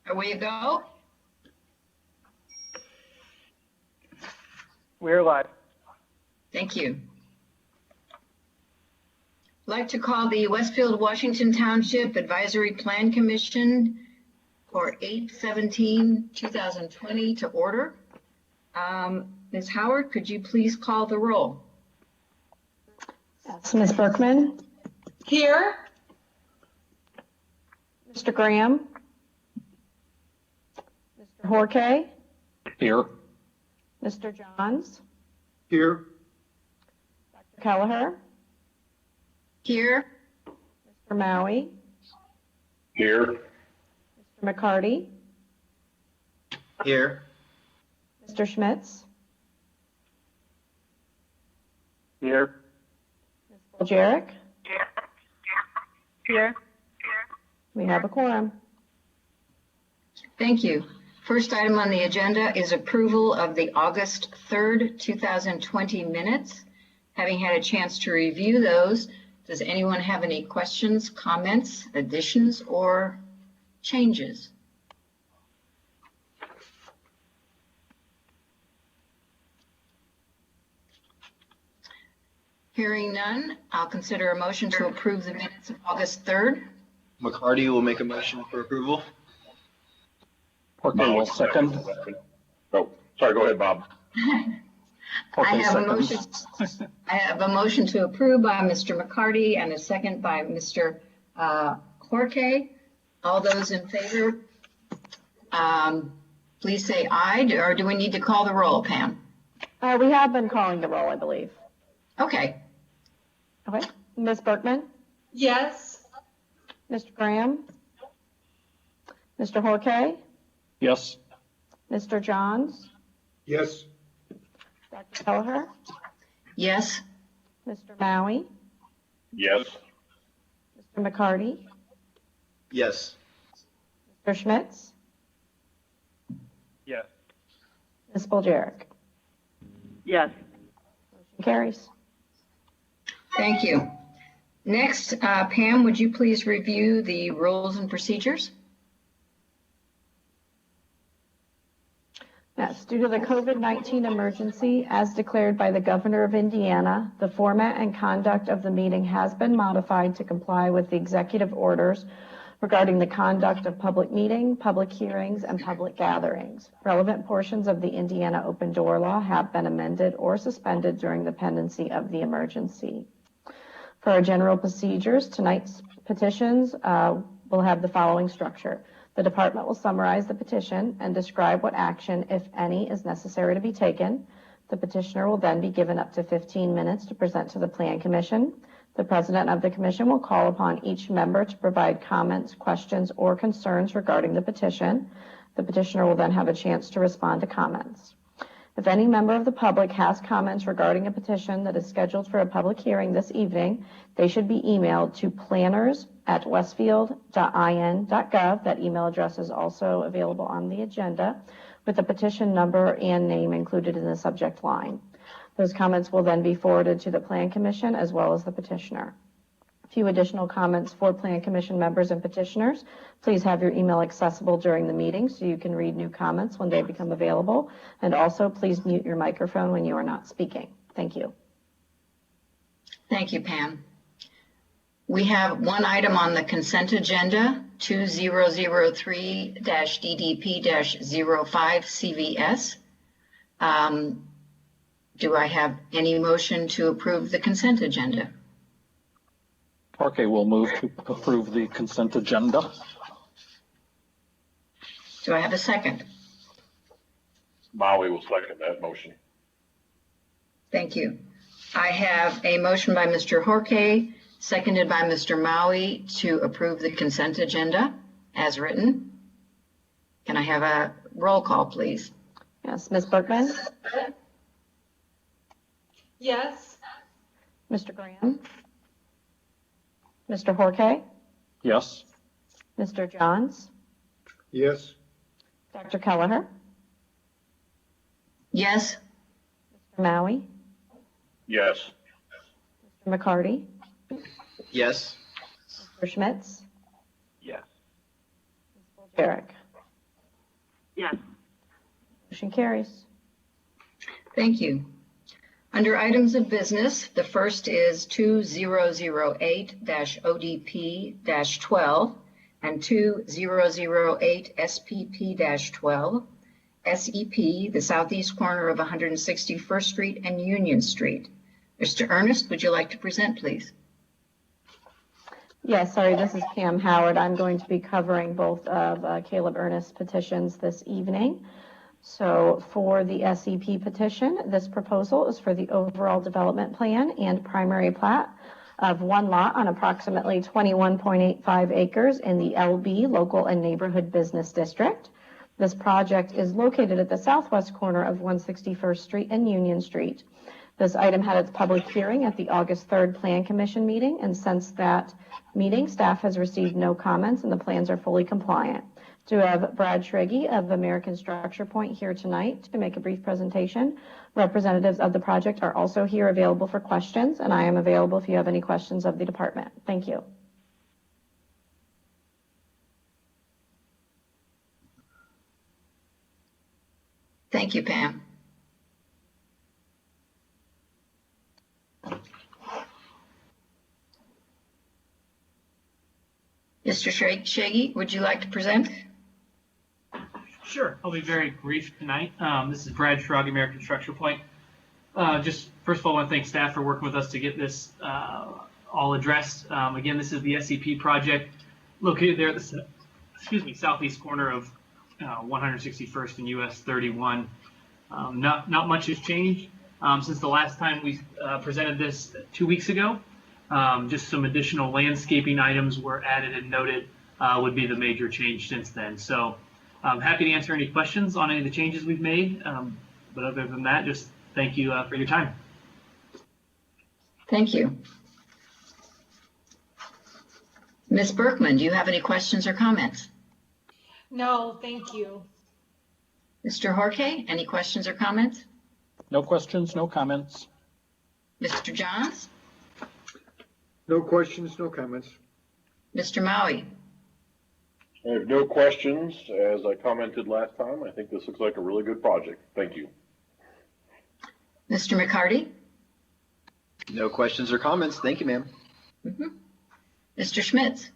Away you go. We're live. Thank you. I'd like to call the Westfield, Washington Township Advisory Plan Commission for 8/17/2020 to order. Ms. Howard, could you please call the roll? Yes, Ms. Berkman? Here. Mr. Graham? Mr. Horke? Here. Mr. Johns? Here. Dr. Kelleher? Here. Mr. Maui? Here. Mr. McCarty? Here. Mr. Schmitz? Here. Ms. Boljaric? Here. We have a quorum. Thank you. First item on the agenda is approval of the August 3rd, 2020 minutes. Having had a chance to review those, does anyone have any questions, comments, additions, or changes? Hearing none, I'll consider a motion to approve the minutes of August 3rd. McCarty will make a motion for approval. Horke will second. Oh, sorry, go ahead, Bob. I Horke have a seconds. motion. I have a motion to approve by Mr. McCarty and a second by Mr. Horke. All those in favor, please say aye, or do we need to call the roll, Pam? We have been calling the roll, I believe. Okay. Okay. Ms. Berkman? Yes. Mr. Graham? Mr. Horke? Yes. Mr. Johns? Yes. Dr. Kelleher? Yes. Mr. Maui? Yes. Mr. McCarty? Yes. Mr. Schmitz? Yes. Ms. Boljaric? Yes. Motion carries. Thank you. Next, Pam, would you please review the rules and procedures? Yes, due to the COVID-19 emergency as declared by the Governor of Indiana, the format and conduct of the meeting has been modified to comply with the executive orders regarding the conduct of public meeting, public hearings, and public gatherings. Relevant portions of the Indiana Open Door Law have been amended or suspended during the pendency of the emergency. For our general procedures, tonight's petitions will have the following structure. The department will summarize the petition and describe what action, if any, is necessary to be taken. The petitioner will then be given up to 15 minutes to present to the Plan Commission. The president of the commission will call upon each member to provide comments, questions, or concerns regarding the petition. The petitioner will then have a chance to respond to comments. If any member of the public has comments regarding a petition that is scheduled for a public hearing this evening, they should be emailed to planners@westfield.in.gov. That email address is also available on the agenda with the petition number and name included in the subject line. Those comments will then be forwarded to the Plan Commission as well as the petitioner. A few additional comments for Plan Commission members and petitioners. Please have your email accessible during the meeting so you can read new comments when they become available. And also, please mute your microphone when you are not speaking. Thank you. Thank you, Pam. We have one item on the consent agenda, 2003-DDP-05 CVS. Do I have any motion to approve the consent agenda? Horke will move to approve the consent agenda. Do I have a second? Maui will second that motion. Thank you. I have a motion by Mr. Horke, seconded by Mr. Maui to approve the consent agenda as written. Can I have a roll call, please? Yes, Ms. Berkman? Yes. Mr. Graham? Mr. Horke? Yes. Mr. Johns? Yes. Dr. Kelleher? Yes. Mr. Maui? Yes. Mr. McCarty? Yes. Mr. Schmitz? Yes. Ms. Boljaric? Motion carries. Thank you. Under items of business, the first is 2008-ODP-12 and 2008-SPP-12, SEP, the southeast corner of 161st Street and Union Street. Mr. Ernest, would you like to present, please? Yes, sorry, this is Pam Howard. I'm going to be covering both of Caleb Ernest's petitions this evening. So for the SEP petition, this proposal is for the overall development plan and primary plat of one lot on approximately 21.85 acres in the LB Local and Neighborhood Business District. This project is located at the southwest corner of 161st Street and Union Street. This item had its public hearing at the August 3rd Plan Commission meeting, and since that meeting, staff has received no comments and the plans are fully compliant. To have Brad Schrage of American Structure Point here tonight to make a brief presentation. Representatives of the project are also here available for questions, and I am available if you have any questions of the department. Thank you. Thank you, Pam. Mr. Schrage, would you like to present? Sure, I'll be very brief tonight. This is Brad Schrage, American Structure Point. Just first of all, I want to thank staff for working with us to get this all addressed. Again, this is the SCP project located there at the southeast corner of 161st and US 31. Not much has changed since the last time we presented this 2 weeks ago. Just some additional landscaping items were added and noted would be the major change since then. So I'm happy to answer any questions on any of the changes we've made. But other than that, just thank you for your time. Thank you. Ms. Berkman, do you have any questions or comments? No, thank you. Mr. Horke, any questions or comments? No questions, no comments. Mr. Johns? No questions, no comments. Mr. Maui? I have no questions. As I commented last time, I think this looks like a really good project. Thank you. Mr. McCarty? No questions or comments. Thank you, ma'am. Mr. Schmitz?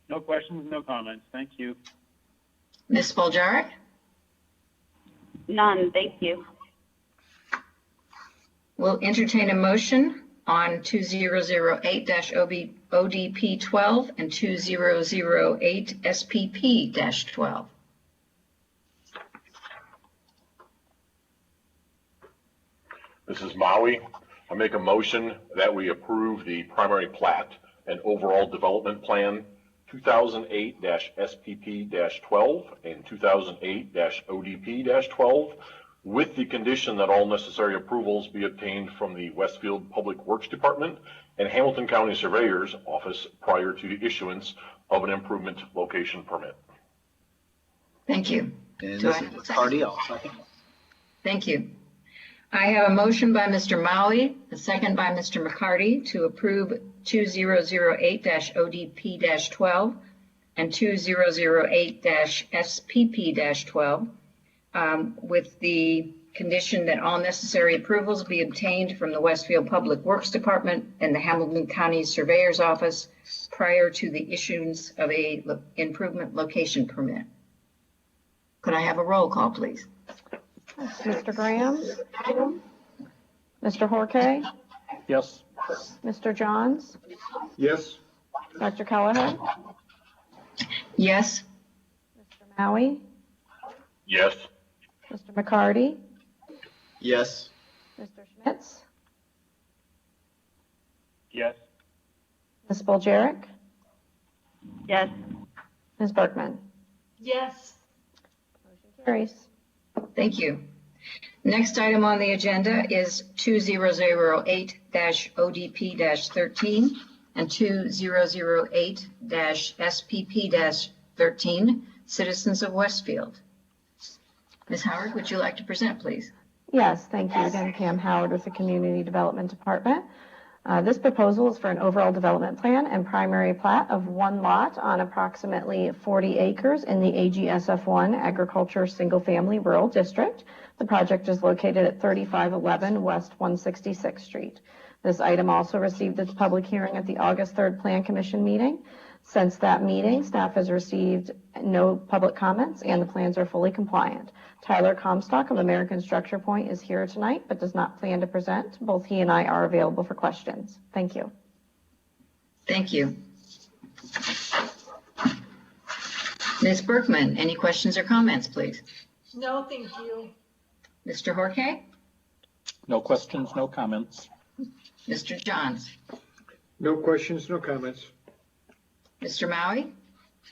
No questions, no comments. Thank you. Ms. Spoljaric? None, thank you. We'll entertain a motion on 2008-ODP-12 and 2008-SPP-12. This is Maui. I make a motion that we approve the primary plat and overall development plan 2008-SPP-12 and 2008-ODP-12 with the condition that all necessary approvals be obtained from the Westfield Public Works Department and Hamilton County Surveyor's Office prior to the issuance of an improvement location permit. Thank you. And Do this I is have a McCarty. I'll second. Thank you. I have a motion by Mr. Maui, a second by Mr. McCarty to approve 2008-ODP-12 and 2008-SPP-12 with the condition that all necessary approvals be obtained from the Westfield Public Works Department and the Hamilton County Surveyor's Office prior to the issuance of a improvement location permit. Could I have a roll call, please? Mr. Graham? Mr. Horke? Yes. Mr. Johns? Yes. Dr. Kelleher? Yes. Mr. Maui? Yes. Mr. McCarty? Yes. Mr. Schmitz? Yes. Ms. Spoljaric? Yes, Ms. Berkman? Yes. Motion carries. Thank you. Next item on the agenda is 2008-ODP-13 and 2008-SPP-13, Citizens of Westfield. Ms. Howard, would you like to present, please? Yes, thank you again, Pam Howard with the Community Development Department. This proposal is for an overall development plan and primary plat of one lot on approximately 40 acres in the AGSF1 Agriculture Single Family Rural District. The project is located at 3511 West 166th Street. This item also received its public hearing at the August 3rd Plan Commission meeting. Since that meeting, staff has received no public comments and the plans are fully compliant. Tyler Comstock of American Structure Point is here tonight but does not plan to present. Both he and I are available for questions. Thank you. Thank you. Ms. Berkman, any questions or comments, please? No, thank you. Mr. Horkay? No questions, no comments. Mr. Johns? No questions, no comments. Mr. Maui?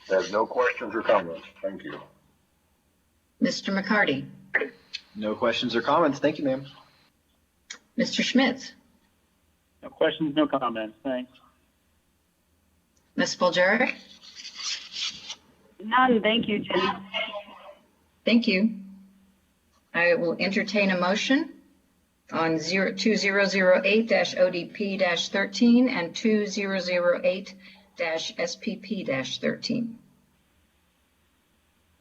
There's no questions or comments. Thank you. Mr. McCarty? No questions or comments. Thank you, ma'am. Mr. Schmitz? No questions, no comments. Thanks. Ms. Bulgaric? None, thank you, Jenny. Thank you. I will entertain a motion on 2008-ODP-13 and 2008-SPP-13.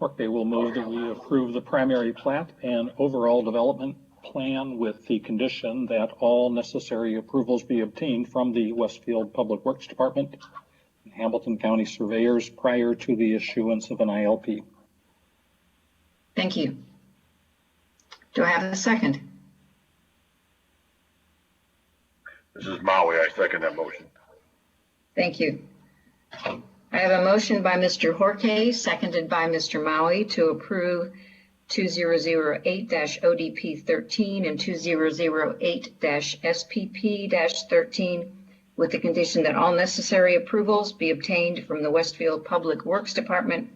Okay, we'll move that we approve the primary plat and overall development plan with the condition that all necessary approvals be obtained from the Westfield Public Works Department and Hamilton County surveyors prior to the issuance of an ILP. Thank you. Do I have a second? This is Maui. I second that motion. Thank you. I have a motion by Mr. Horkay, seconded by Mr. Maui, to approve 2008-ODP-13 and 2008-SPP-13 with the condition that all necessary approvals be obtained from the Westfield Public Works Department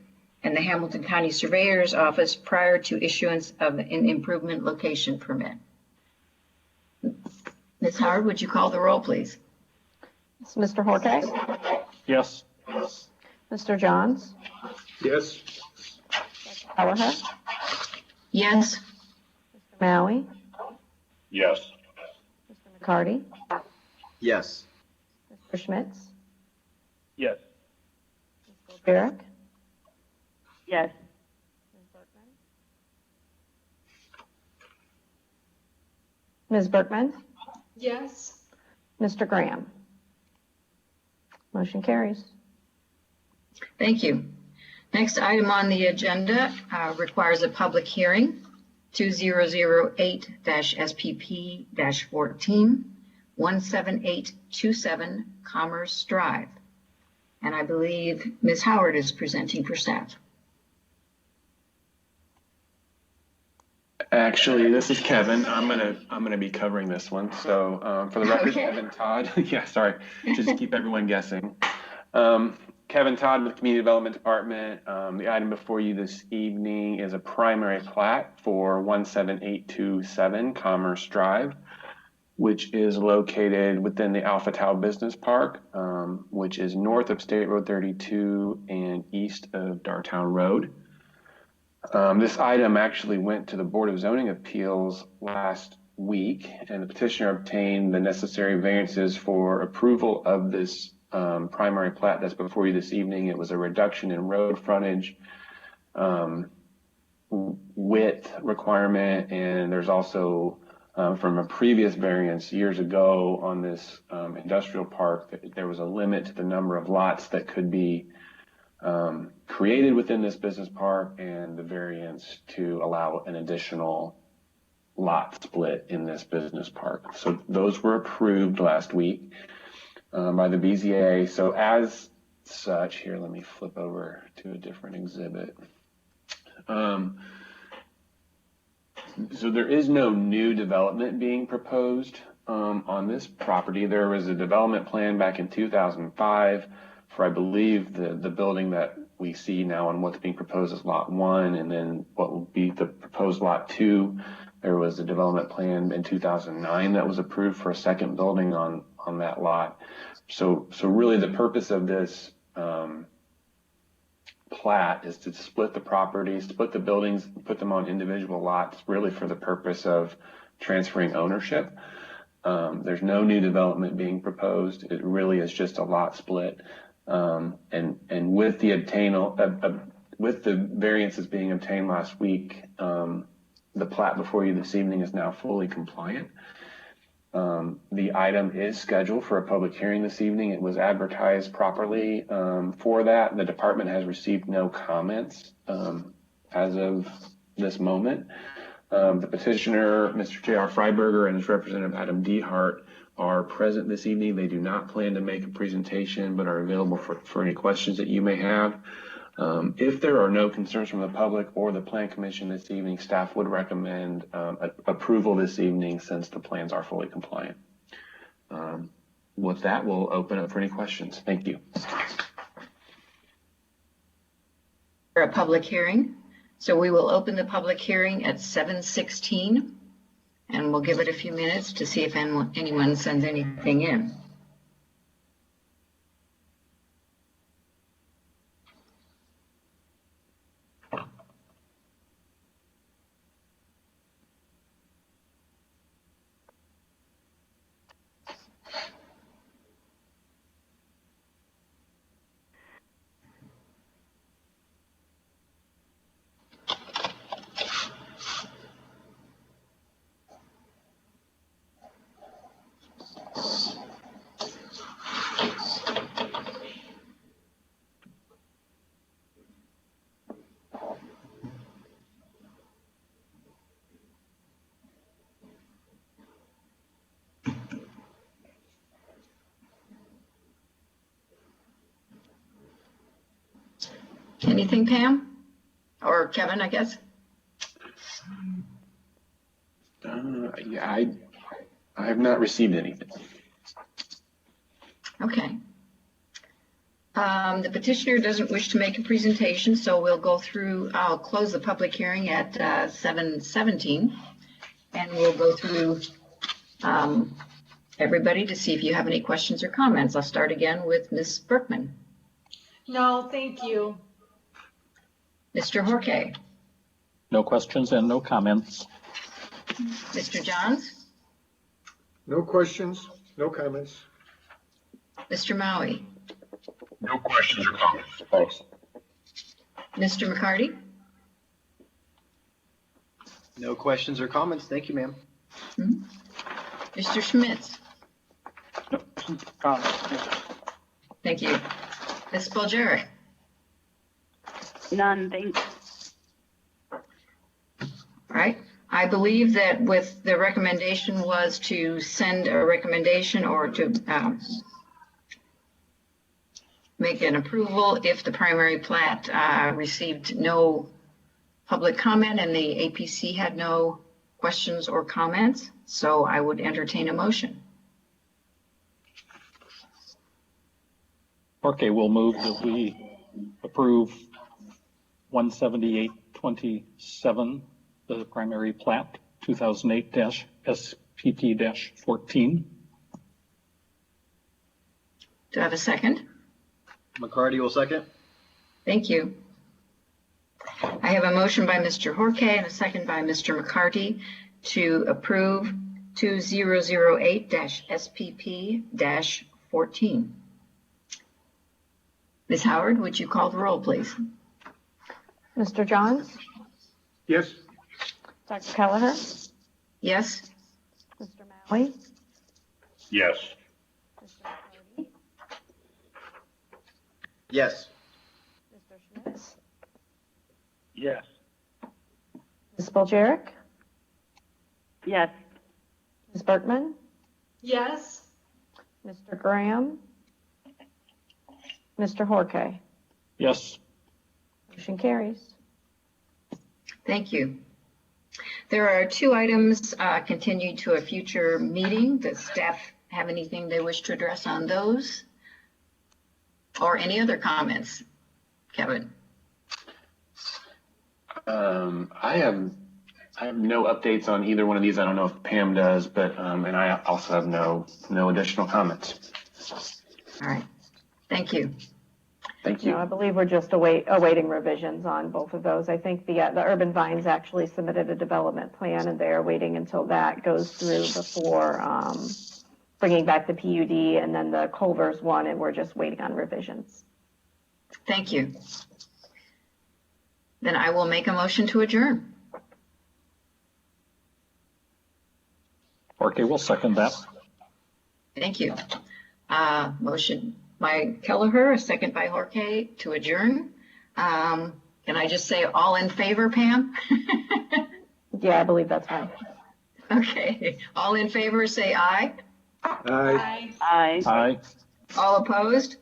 and the Hamilton County Surveyor's Office prior to issuance of an improvement location permit. Ms. Howard, would you call the roll, please? Mr. Horkay? Yes. Mr. Johns? Yes. Kelleher? Yes. Mr. Maui? Yes. Mr. McCarty? Yes. Mr. Schmitz? Yes. Ms. Bulgaric? Yes. Ms. Berkman? Yes. Mr. Graham? Motion carries. Thank you. Next item on the agenda requires a public hearing, 2008-SPP-14, 17827 Commerce Drive. And I believe Ms. Howard is presenting for staff. Actually, this is Kevin. I'm gonna be covering this one. So for the record, Okay. Kevin Todd. Yeah, sorry, just to keep everyone guessing. Kevin Todd with the Community Development Department. The item before you this evening is a primary plat for 17827 Commerce Drive, which is located within the Alpha Tau Business Park, which is north of State Road 32 and east of Dartown Road. This item actually went to the Board of Zoning Appeals last week, and the petitioner obtained the necessary variances for approval of this primary plat that's before you this evening. It was a reduction in road frontage, width requirement, and there's also from a previous variance years ago on this industrial park, there was a limit to the number of lots that could be created within this business park, and the variance to allow an additional lot split in this business park. So those were approved last week by the BZA. So as such, here, let me flip over to a different exhibit. So there is no new development being proposed on this property. There was a development plan back in 2005 for, I believe, the building that we see now and what's being proposed as Lot 1, and then what will be the proposed Lot 2. There was a development plan in 2009 that was approved for a second building on that lot. So really the purpose of this plat is to split the properties, split the buildings, put them on individual lots, really for the purpose of transferring ownership. There's no new development being proposed. It really is just a lot split. And with with the variances being obtained last week, the plat before you this evening is now fully compliant. The item is scheduled for a public hearing this evening. It was advertised properly for that. The department has received no comments as of this moment. The petitioner, Mr. J.R. Freiberger, and his representative, Adam Dehart, are present this evening. They do not plan to make a presentation, but are available for any questions that you may have. If there are no concerns from the public or the Plan Commission this evening, staff would recommend approval this evening since the plans are fully compliant. With that, we'll open up for any questions. Thank you. For a public hearing. So we will open the public hearing at 7:16, and we'll give it a few minutes to see if anyone sends anything in. Anything, Pam? Or Kevin, I guess? Yeah, I have not received anything. Okay. The petitioner doesn't wish to make a presentation, so I'll close the public hearing at 7:17, and we'll go through everybody to see if you have any questions or comments. I'll start again with Ms. Berkman. No, thank you. Mr. Horke. No questions and no comments. Mr. Johns. No questions, no comments. Mr. Maui. No questions or comments. Thanks. Mr. McCarty. No questions or comments. Thank you, ma'am. Mr. Schmitz. No questions or comments. Thank you. Ms. Bulgaric. None, thanks. All right. I believe that with the recommendation was to send a recommendation or to make an approval if the primary plat received no public comment and the APC had no questions or comments. So I would entertain a motion. Okay, we'll move that we approve 17827, the primary plat, 2008-SPP-14. Do I have a second? McCarty will second. Thank you. I have a motion by Mr. Horke and a second by Mr. McCarty to approve 2008-SPP-14. Ms. Howard, would you call the roll, please? Mr. Johns? Yes, Dr. Kelleher? Yes? Mr. Maui? Yes. Mr. McCarty? Yes. Mr. Schmitz? Yes. Ms. Bulgaric? Yes. Ms. Berkman? Yes, Mr. Graham? Mr. Horke? Yes. Motion carries. Thank you. There are two items continued to a future meeting. Does staff have anything they wish to address on those? Or any other comments? Kevin? I have no updates on either one of these. I don't know if Pam does, but and I also have no additional comments. All right. Thank you. Thank No, I you. believe we're just awaiting revisions on both of those. I think the Urban Vines actually submitted a development plan, and they're waiting until that goes through before bringing back the PUD, and then the Culver's one, and we're just waiting on revisions. Thank you. Then I will make a motion to adjourn. Okay, we'll second that. Thank you. Motion by Kelleher, a second by Jorge to adjourn. Can I just say all in favor, Pam? Yeah, I believe that's right. Okay, all in favor, say aye. Aye. Aye. Aye. All opposed?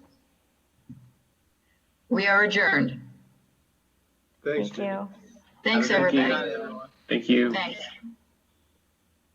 We are adjourned. Thanks. Thank you. Thanks, Thank you. everybody. Thank you. Thanks.